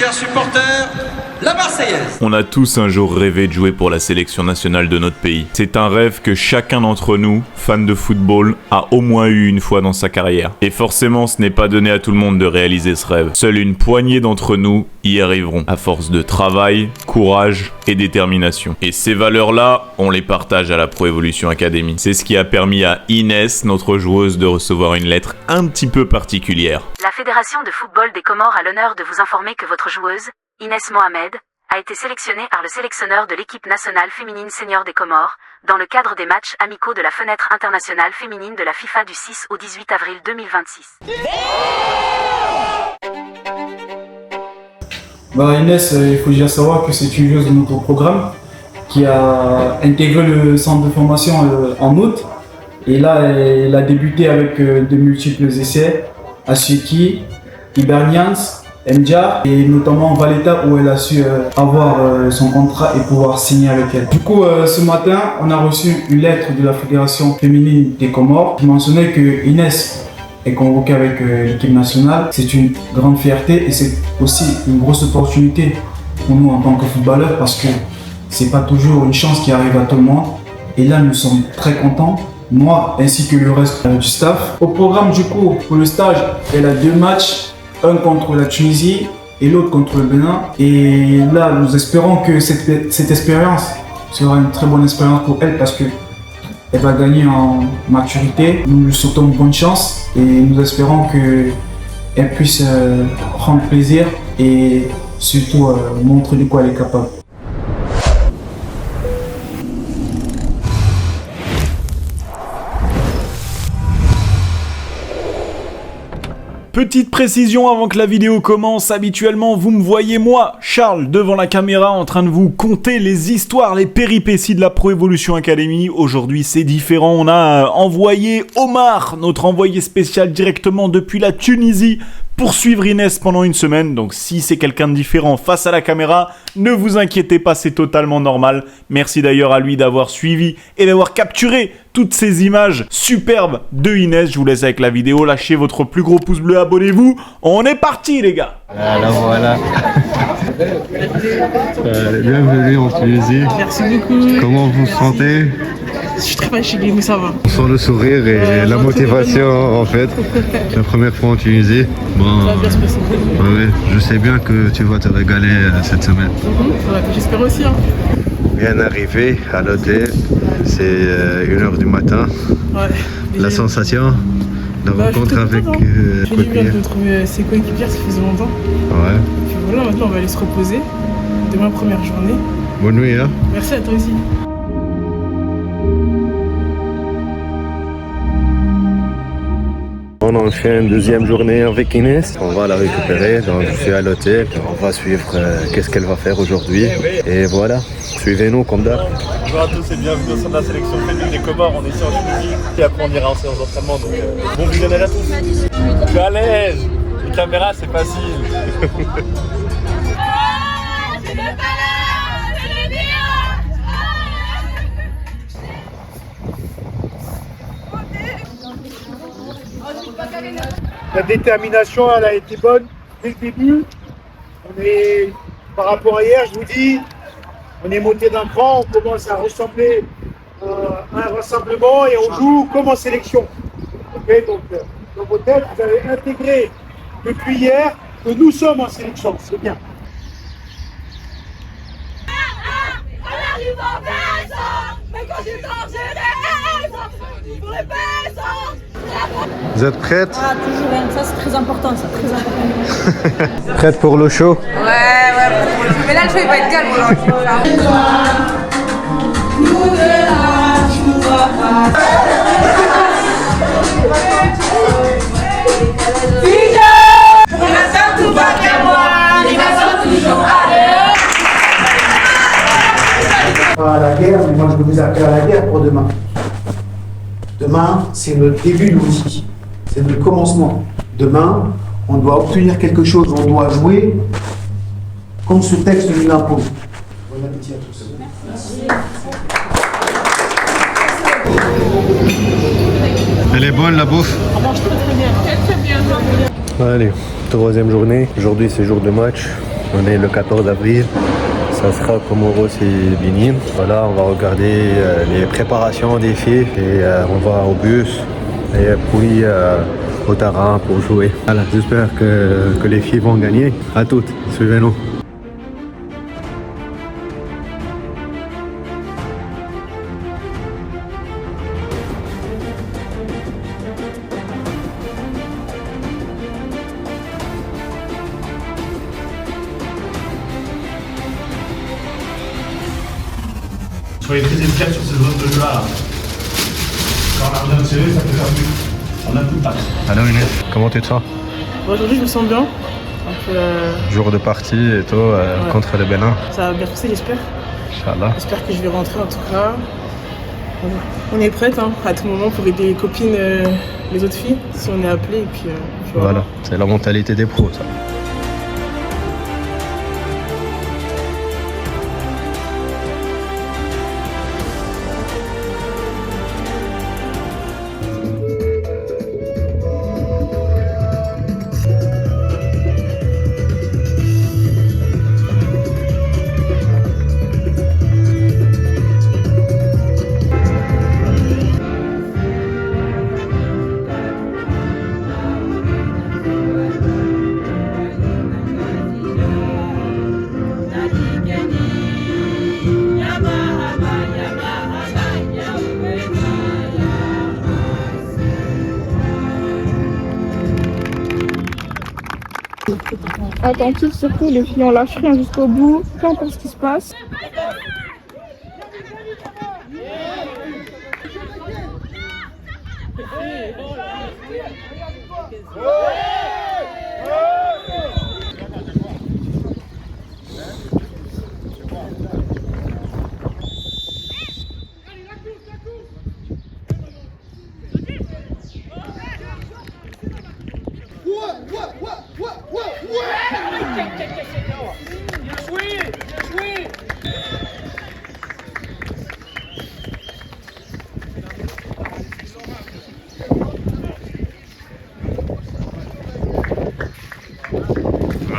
chers supporters, la Marseillaise. On a tous un jour rêvé de jouer pour la sélection nationale de notre pays. C'est un rêve que chacun d'entre nous, fans de football, a au moins eu une fois dans sa carrière. Et forcément, ce n'est pas donné à tout le monde de réaliser ce rêve. Seule une poignée d'entre nous y arriveront, à force de travail, courage et détermination. Et ces valeurs-là, on les partage à la Pro Evolution Academy. C'est ce qui a permis à Inès, notre joueuse, de recevoir une lettre un petit peu particulière. La Fédération de football des Comores a l'honneur de vous informer que votre joueuse, Inès Mohamed, a été sélectionnée par le sélectionneur de l'équipe nationale féminine senior des Comores, dans le cadre des matchs amicaux de la fenêtre internationale féminine de la FIFA du 6 au 18 avril 2026. Inès, il faut déjà savoir que c'est une joueuse de notre programme qui a intégré le centre de formation en août. Et là, elle a débuté avec de multiples essais à Suki, Hibernians, Mdja et notamment Valletta où elle a su avoir son contrat et pouvoir signer avec elle. Du coup, ce matin, on a reçu une lettre de la Fédération féminine des Comores qui mentionnait que Inès est convoquée avec l'équipe nationale. C'est une grande fierté et c'est aussi une grosse opportunité pour nous en tant que footballeurs parce que c'est pas toujours une chance qui arrive à tout le monde. Et là, nous sommes très contents, moi ainsi que le reste du staff. Au programme du coup, pour le stage, elle a 2 matchs. Un contre la Tunisie et l'autre contre le Bénin. Et là, nous espérons que cette expérience sera une très bonne expérience pour elle parce qu'elle va gagner en maturité. Nous lui souhaitons bonne chance et nous espérons qu'elle puisse prendre plaisir et surtout montrer de quoi elle est capable. Petite précision avant que la vidéo commence, habituellement vous me voyez moi, Charles, devant la caméra en train de vous conter les histoires, les péripéties de la Pro Evolution Academy. Aujourd'hui c'est différent, on a envoyé Omar, notre envoyé spécial directement depuis la Tunisie, pour suivre Inès pendant une semaine. Donc si c'est quelqu'un de différent face à la caméra, ne vous inquiétez pas, c'est totalement normal. Merci d'ailleurs à lui d'avoir suivi et d'avoir capturé toutes ces images superbes de Inès. Je vous laisse avec la vidéo, lâchez votre plus gros pouce bleu, abonnez-vous. On est parti les gars. Alors voilà. Bienvenue en Tunisie. Merci beaucoup. Comment vous vous sentez? Je suis très fatiguée, mais ça va. On sent le sourire et la motivation en fait. La première fois en Tunisie. Bon, Ça va bien se passer. ouais, je sais bien que tu vas te régaler cette semaine. Ouais, j'espère aussi. Hein. Bien arrivé à l'hôtel, c'est 1h du matin. Ouais. La sensation, la rencontre avec Je suis bien coéquipiers. de trouver ses coéquipières, ça faisait longtemps. Ouais. Puis voilà, maintenant on va aller se reposer. Demain, première journée. Bonne nuit hein. Merci à toi aussi. On enchaîne deuxième journée avec Inès. On va la récupérer, donc je suis à l'hôtel. On va suivre qu'est-ce qu'elle va faire aujourd'hui. Et voilà, suivez-nous comme d'hab. Bonjour à tous et bienvenue au sein de la sélection féminine des Comores. On est ici en Tunisie et après on ira en séance d'entraînement. Donc bon visionnage à tous. Je suis à l'aise. Les caméras c'est facile. La détermination, elle a été bonne dès le début. On est, par rapport à hier, je vous dis, on est monté d'un cran, on commence à ressembler à un rassemblement et on joue comme en sélection. Okay, donc, dans vos têtes, vous avez intégré depuis hier que nous sommes en sélection, c'est bien. On arrive en maison, mais quand je dors, j'ai des pour les maisons. Vous êtes prête? Ah, toujours, ça c'est très important, c'est très important. Prête pour le show? Ouais, pour le show. Mais là, le show il va être calme aujourd'hui. Pas à la guerre, mais moi je vous appelle à la guerre pour demain. Demain, c'est le début de l'outil, c'est le commencement. Demain, on doit obtenir quelque chose, on doit jouer comme ce texte nous l'impose. Bon appétit à tous. Elle est bonne la bouffe? On mange très très bien. Très très bien. Allez, troisième journée. Aujourd'hui c'est jour de match. On est le 14 avril. Ça sera Comoros et Benin. Voilà, on va regarder les préparations des filles et on va au bus et puis au terrain pour jouer. Voilà, j'espère que les filles vont gagner. À toutes, suivez-nous. Soyez très efficace sur ces zones de jeu-là. Quand on a besoin de tirer, ça peut faire plus. On a tout le temps. Alors Inès, comment tu te sens? Aujourd'hui, je me sens bien. Un peu, Jour de partie et tout, contre le Bénin. ça va bien passer, j'espère. Inch'Allah. J'espère que je vais rentrer en tout cas. On est prête hein, à tout moment pour aider les copines, les autres filles, si on est appelé. Et puis, Voilà, c'est la mentalité des pros, ça. Attentif surtout, les filles on lâche rien jusqu'au bout, peu importe ce qui se passe.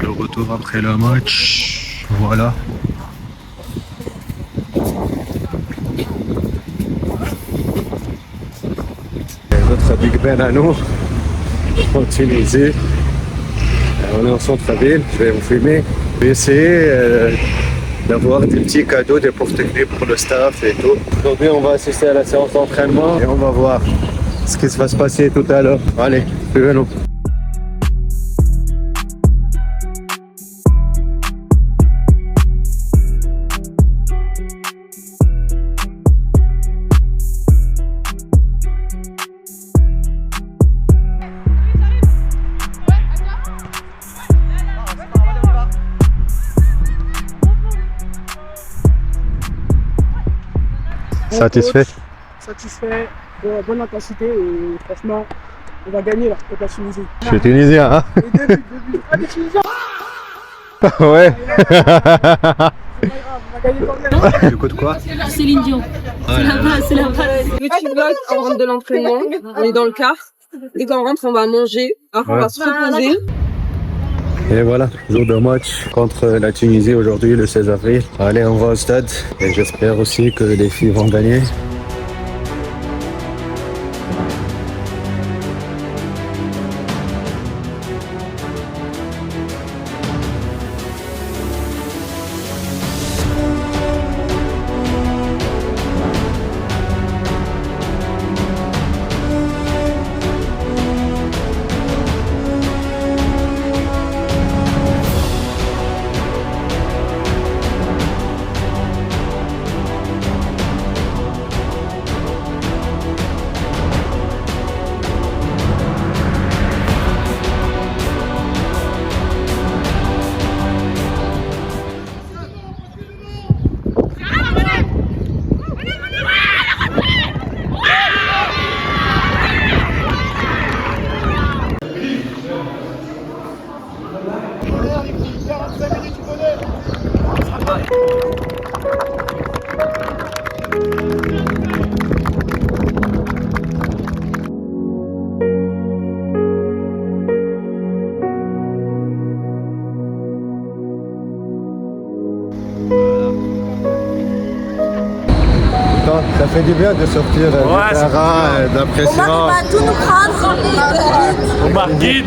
Le retour après le match, voilà. Et notre Big Ben à nous, en Tunisie. On est en centre-ville, je vais vous filmer. Je vais essayer d'avoir des petits cadeaux, des porte-clés pour le staff et tout. Aujourd'hui, on va assister à la séance d'entraînement et on va voir ce qui va se passer tout à l'heure. Allez, suivez-nous. Satisfait? Satisfait, bonne intensité et franchement, on va gagner là, contre la Tunisie. Je suis tunisien, hein? Début. Ah, des Tunisiens! Ouais. C'est pas grave, on va gagner quand même. Du coup de quoi? Céline Dion. C'est la base, c'est la base. Petit vlog, on rentre de l'entraînement, on est dans le car. Dès qu'on rentre, on va manger. Après, on va se reposer. Et voilà, jour de match contre la Tunisie aujourd'hui, le 16 avril. Allez, on va au stade et j'espère aussi que les filles vont gagner. content. Ça fait du bien de sortir du terrain, de la pression. Omar, il va tout nous prendre. Omar guide.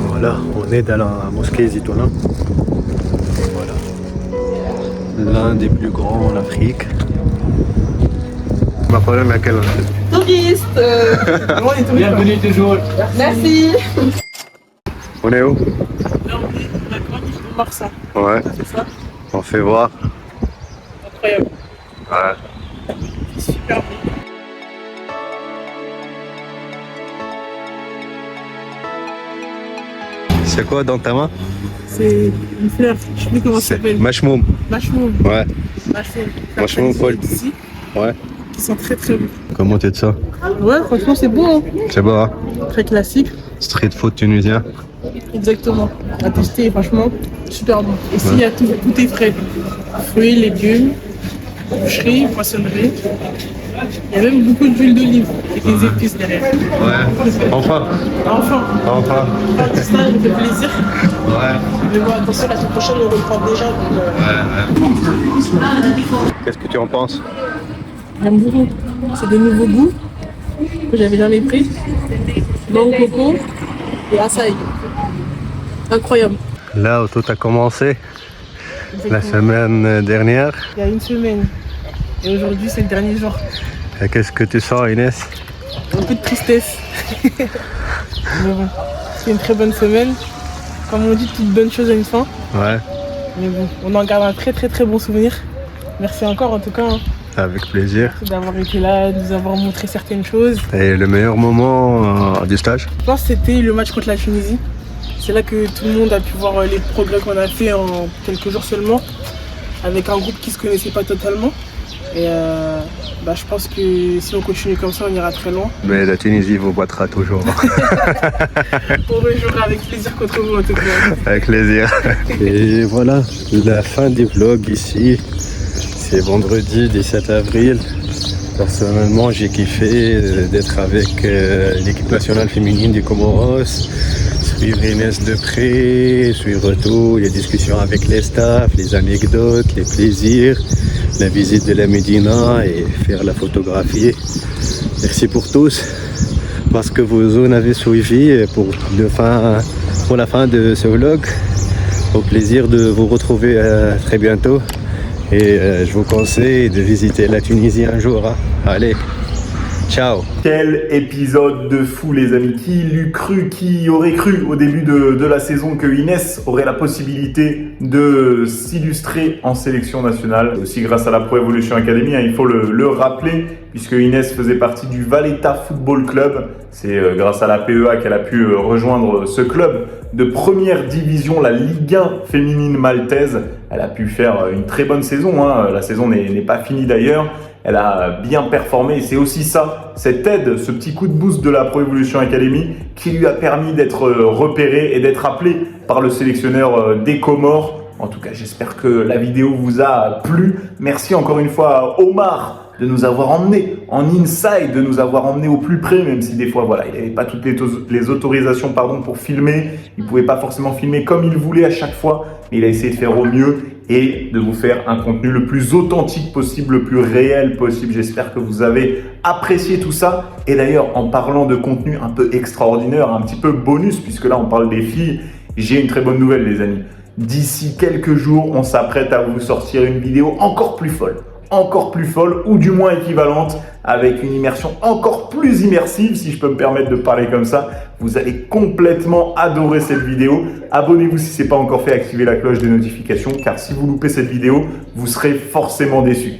Voilà, on est dans la mosquée Zitouna. Voilà. L'un des plus grands en Afrique. Ma problème à quel Touriste. Bienvenue toujours. Merci. On est où? Marsa. Ouais. C'est ça? On fait voir. Incroyable. Ouais. Super beau. C'est quoi dans ta main? C'est une fleur, je sais plus comment ça s'appelle. Mashmoum. Mashmoum. Ouais. Mashmoum. Paul. Ici, Ouais. qui sont très très beaux. Comment t'es de ça? Ouais, franchement, c'est beau. Hein. C'est beau, hein? Très classique. Street food tunisien. Exactement. À tester, franchement, super bon. Ici, il y a tout est frais. Fruits, légumes, boucherie, poissonnerie. Il y a même beaucoup d'huile d'olive et des épices derrière. Ouais. Enfin. Enfin. Enfin. Tout ça, ça me fait plaisir. Ouais. Mais bon, attention, la semaine prochaine, on reprend déjà. Donc, Ouais. Qu'est-ce que tu en penses? j'aime beaucoup. C'est des nouveaux goûts que j'avais jamais pris. Mangue coco et açaï. Incroyable. Là où tout a commencé, la semaine dernière. Il y a une semaine. Et aujourd'hui, c'est le dernier jour. Et qu'est-ce que tu sens, Inès? Un peu de tristesse. Mais bon, c'est une très bonne semaine. Comme on dit, toute bonne chose a une fin. Ouais. Mais bon, on en garde un très très très bon souvenir. Merci encore en tout cas. Hein. Avec plaisir. Merci d'avoir été là, de nous avoir montré certaines choses. Et le meilleur moment du stage? Je pense que c'était le match contre la Tunisie. C'est là que tout le monde a pu voir les progrès qu'on a fait en quelques jours seulement. Avec un groupe qui ne se connaissait pas totalement. Et je pense que si on continue comme ça, on ira très loin. Mais la Tunisie vous battra toujours. On rejouera avec plaisir contre vous en tout cas. Avec plaisir. Et voilà, la fin du vlog ici. C'est vendredi 17 avril. Personnellement, j'ai kiffé d'être avec l'équipe nationale féminine du Comoros, suivre Inès de près, suivre tout, les discussions avec les staffs, les anecdotes, les plaisirs, la visite de la Médina et faire la photographie. Merci pour tous, parce que vous en avez suivi pour la fin de ce vlog. Au plaisir de vous retrouver très bientôt. Et je vous conseille de visiter la Tunisie un jour. Hein. Allez, ciao. Quel épisode de fou les amis, qui aurait cru au début de la saison que Inès aurait la possibilité de s'illustrer en sélection nationale, aussi grâce à la Pro Evolution Academy, hein, il faut le rappeler, puisque Inès faisait partie du Valletta Football Club. C'est grâce à la PEA qu'elle a pu rejoindre ce club de première division, la Ligue 1 féminine maltaise. Elle a pu faire une très bonne saison, hein. La saison n'est pas finie d'ailleurs. Elle a bien performé et c'est aussi ça, cette aide, ce petit coup de boost de la Pro Evolution Academy qui lui a permis d'être repéré et d'être appelé par le sélectionneur des Comores. En tout cas, j'espère que la vidéo vous a plu. Merci encore une fois à Omar de nous avoir emmenés en inside, de nous avoir emmenés au plus près, même si des fois, voilà, il n'avait pas toutes les autorisations pour filmer. Il ne pouvait pas forcément filmer comme il voulait à chaque fois, mais il a essayé de faire au mieux et de vous faire un contenu le plus authentique possible, le plus réel possible. J'espère que vous avez apprécié tout ça. Et d'ailleurs, en parlant de contenu un peu extraordinaire, un petit peu bonus, puisque là, on parle des filles, j'ai une très bonne nouvelle, les amis. D'ici quelques jours, on s'apprête à vous sortir une vidéo encore plus folle, ou du moins équivalente, avec une immersion encore plus immersive, si je peux me permettre de parler comme ça. Vous allez complètement adorer cette vidéo. Abonnez-vous si ce n'est pas encore fait, activez la cloche des notifications, car si vous loupez cette vidéo, vous serez forcément déçus.